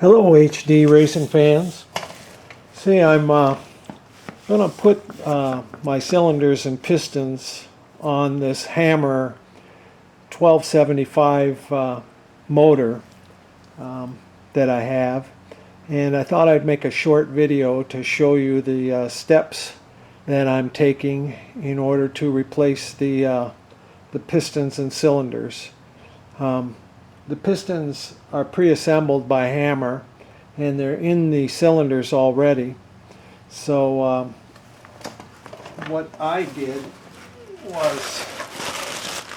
Hello HD racing fans. See, I'm going to put my cylinders and pistons on this Hammer 1275 motor that I have, and I thought I'd make a short video to show you the steps that I'm taking in order to replace the pistons and cylinders. The pistons are pre-assembled by Hammer and they're in the cylinders already. So what I did was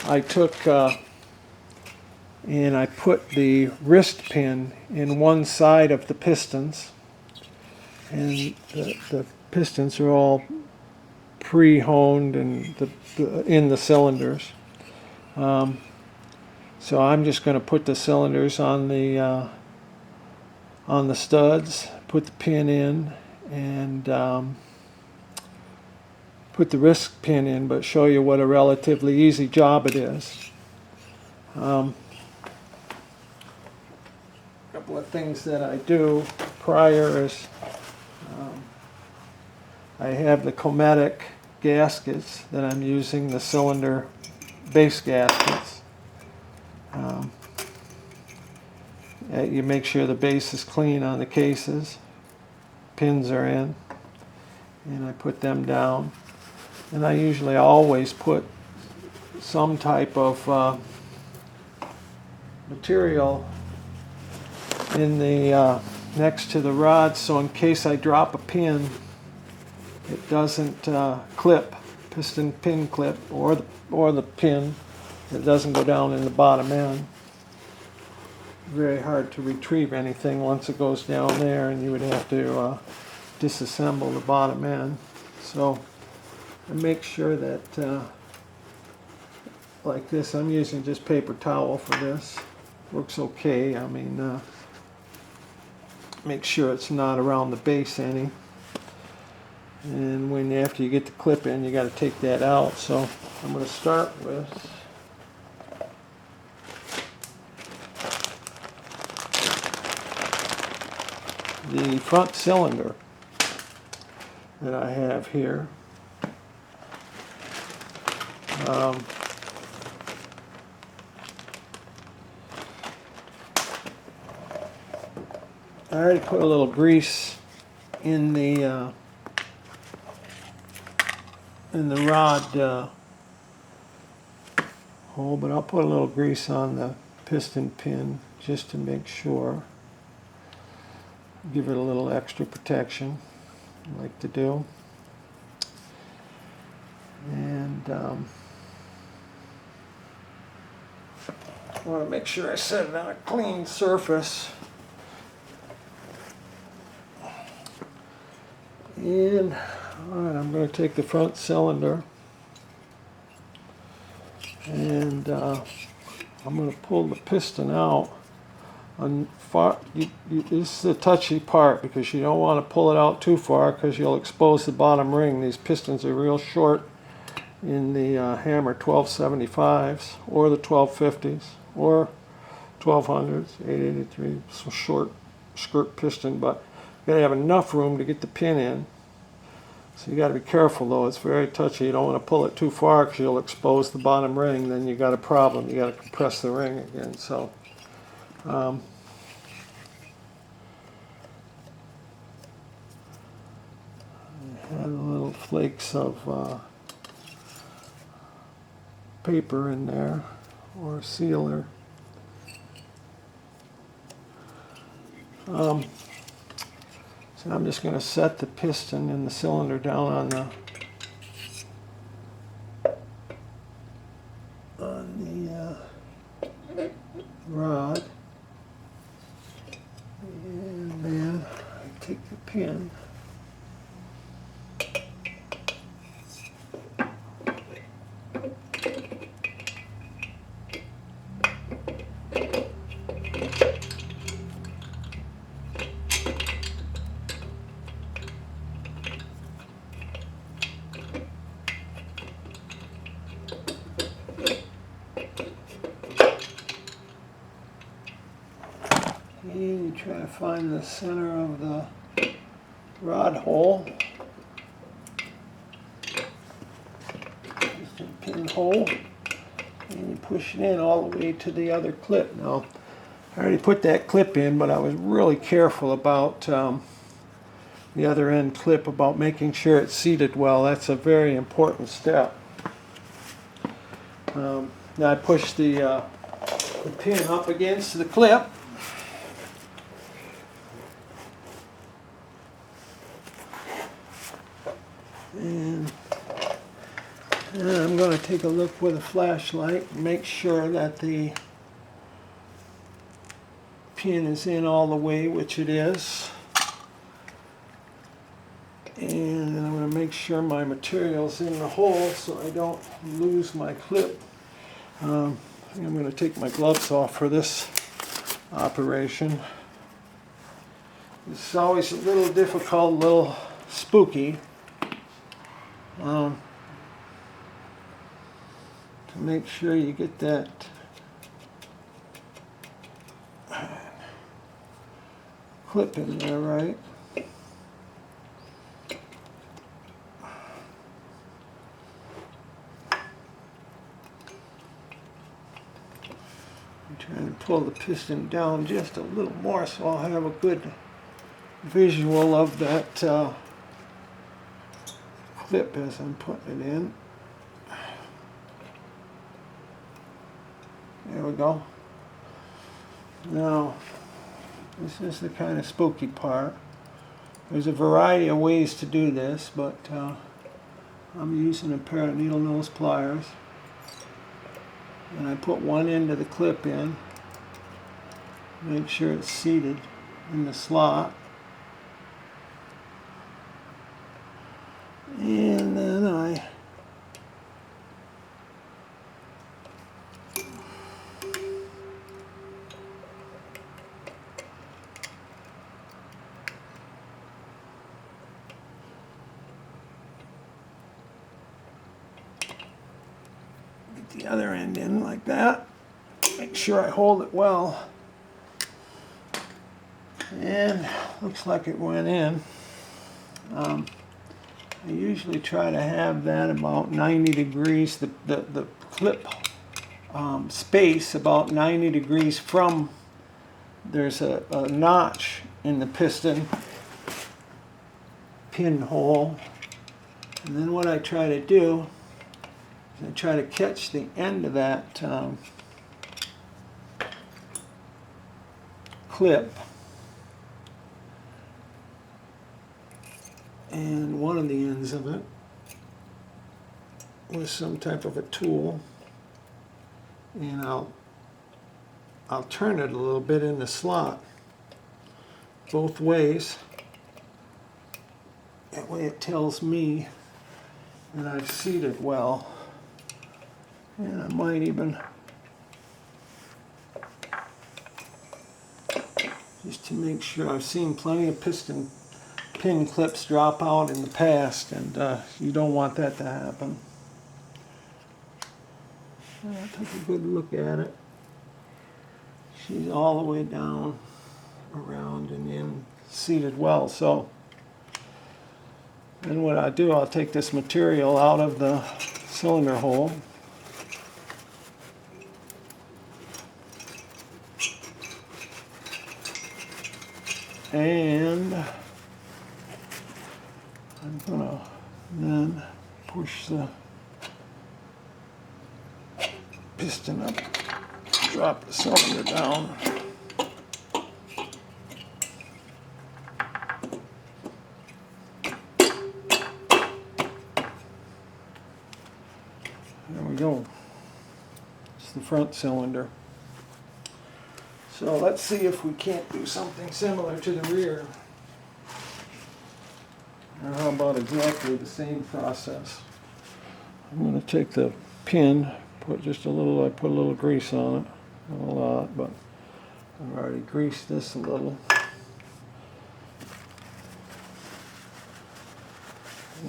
I took and I put the wrist pin in one side of the pistons, and the pistons are all pre-honed and in the cylinders. So I'm just going to put the cylinders on the studs, put the pin in, and put the wrist pin in, but show you what a relatively easy job it is. A couple of things that I do prior is I have the Cometic gaskets that I'm using, the cylinder base gaskets. You make sure the base is clean on the cases, pins are in, and I put them down. And I usually always put some type of material in the next to the rod, so in case I drop a pin, it doesn't clip, piston pin clip, or the pin. It doesn't go down in the bottom end. Very hard to retrieve anything once it goes down there, and you would have to disassemble the bottom end. So I make sure that like this, I'm using just paper towel for this. Works okay. I mean, make sure it's not around the base any. And after you get the clip in, you got to take that out. So I'm going to start with the front cylinder that I have here. I already put a little grease in the rod hole, but I'll put a little grease on the piston pin just to make sure. Give it a little extra protection, I like to do. And I want to make sure I set it on a clean surface. And alright, I'm going to take the front cylinder and I'm going to pull the piston out. This is a touchy part because you don't want to pull it out too far because you'll expose the bottom ring. These pistons are real short in the Hammer 1275s or the 1250s or 1200s, 883. It's a short skirt piston, but you got to have enough room to get the pin in. So you got to be careful though. It's very touchy. You don't want to pull it too far because you'll expose the bottom ring. Then you got a problem. You got to compress the ring again. So. I had little flakes of paper in there, or sealer. So I'm just going to set the piston and the cylinder down on the rod. And then I take the pin. And you try to find the center of the rod hole. Just a pin hole. And you push it in all the way to the other clip. Now, I already put that clip in, but I was really careful about the other end clip, about making sure it's seated well. That's a very important step. Now I push the pin up against the clip. And I'm going to take a look with a flashlight and make sure that the pin is in all the way, which it is. And I'm going to make sure my material's in the hole so I don't lose my clip. I'm going to take my gloves off for this operation. It's always a little difficult, a little spooky. To make sure you get that clip in there right. I'm trying to pull the piston down just a little more so I'll have a good visual of that clip as I'm putting it in. There we go. Now, this is the kind of spooky part. There's a variety of ways to do this, but I'm using a pair of needle nose pliers. And I put one end of the clip in, make sure it's seated in the slot. And then I get the other end in like that. Make sure I hold it well. And looks like it went in. I usually try to have that about 90 degrees, the clip space about 90 degrees from, there's a notch in the piston pinhole. And then what I try to do is I try to catch the end of that clip, and one of the ends of it with some type of a tool, and I'll turn it a little bit in the slot both ways. That way it tells me that I've seated well. And I might even, just to make sure, I've seen plenty of piston pin clips drop out in the past, and you don't want that to happen. I'll take a good look at it. She's all the way down, around, and in, seated well. So then what I do, I'll take this material out of the cylinder hole. And I'm gonna then push the piston up, drop the cylinder down. There we go. It's the front cylinder. So let's see if we can't do something similar to the rear. Or how about exactly the same process? I'm going to take the pin, put just a little, I put a little grease on it. Not a lot, but I've already greased this a little.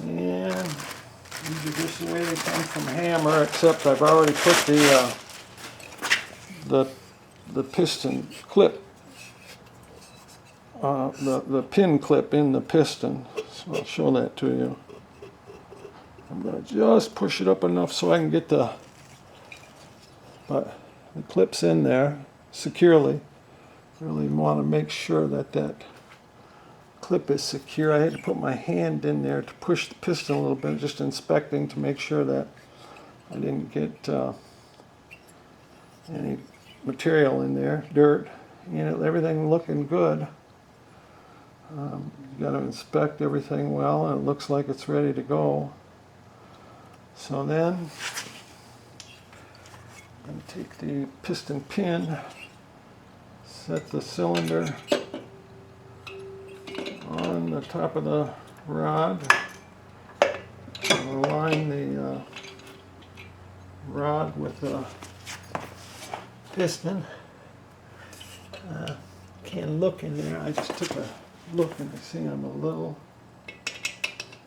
And these are just the way they come from hammer, except I've already put the piston clip the pin clip in the piston. So I'll show that to you. I'm going to just push it up enough so I can get the clips in there securely. Really want to make sure that that clip is secure. I had to put my hand in there to push the piston a little bit, just inspecting to make sure that I didn't get any material in there, dirt. Everything looking good. You got to inspect everything well, and it looks like it's ready to go. So then, I'm going to take the piston pin, set the cylinder on the top of the rod, and align the rod with the piston. Can't look in there. I just took a look and I see I'm a little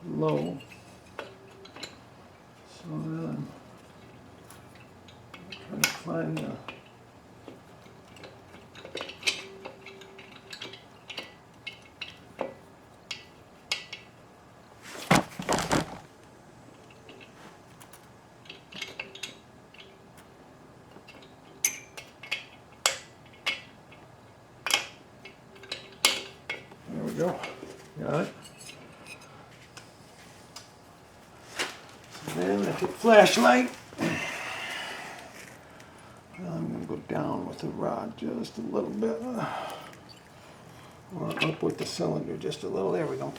low. So then I'm trying to find the go. Got it. So then I take flashlight. I'm going to go down with the rod just a little bit. Or up with the cylinder just a little. There we go.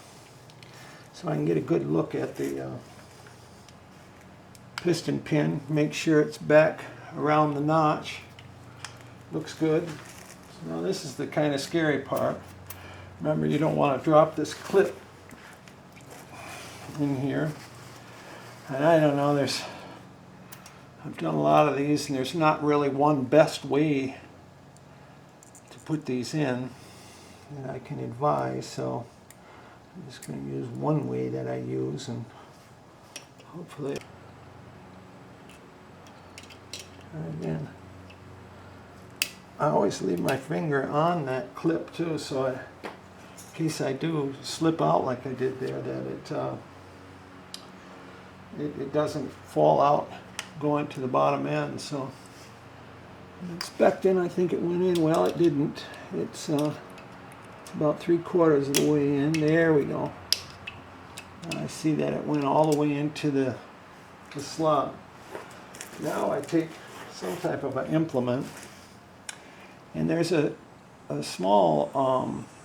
So I can get a good look at the piston pin. Make sure it's back around the notch. Looks good. So now this is the kind of scary part. Remember, you don't want to drop this clip in here. And I don't know, I've done a lot of these, and there's not really one best way to put these in that I can advise, so I'm just going to use one way that I use, and hopefully, and again, I always leave my finger on that clip too, so in case I do slip out like I did there, that it doesn't fall out going to the bottom end. So I'm inspecting, I think it went in. Well, it didn't. It's about 3/4 of the way in. There we go. I see that it went all the way into the slot. Now I take some type of an implement, and there's a small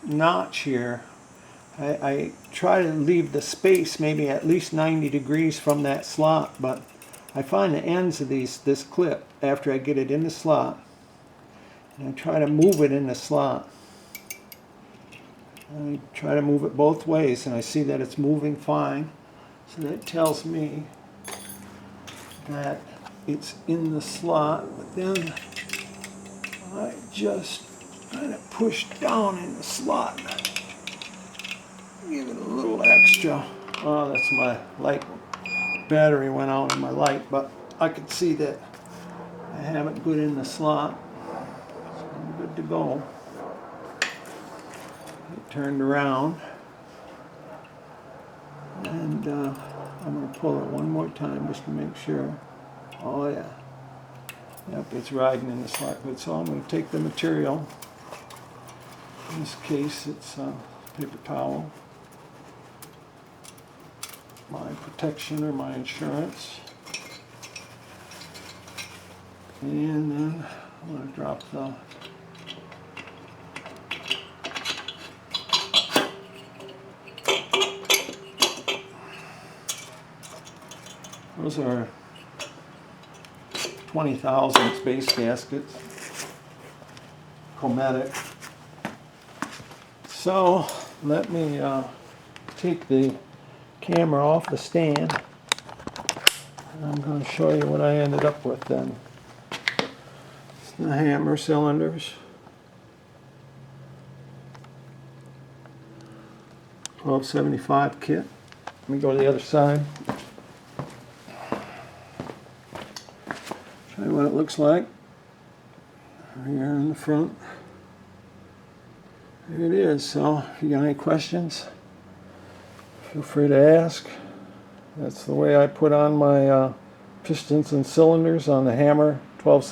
notch here. I try to leave the space maybe at least 90 degrees from that slot, but I find the ends of this clip after I get it in the slot, and I try to move it in the slot. I try to move it both ways, and I see that it's moving fine, so that tells me that it's in the slot. But then I just kind of push down in the slot. Give it a little extra. Oh, that's my light. Battery went out on my light, but I could see that I have it good in the slot. So I'm good to go. It turned around. And I'm going to pull it one more time just to make sure. Oh yeah. Yep, it's riding in the slot good. So I'm going to take the material. In this case, it's paper towel. My protection or my insurance. And then I'm going to drop the those are 20,000 space gaskets, chromatic. So let me take the camera off the stand, and I'm going to show you what I ended up with then. It's the hammer cylinders, 1275 kit. Let me go to the other side. Show you what it looks like here in the front. Here it is. So if you got any questions, feel free to ask. That's the way I put on my pistons and cylinders on the hammer 12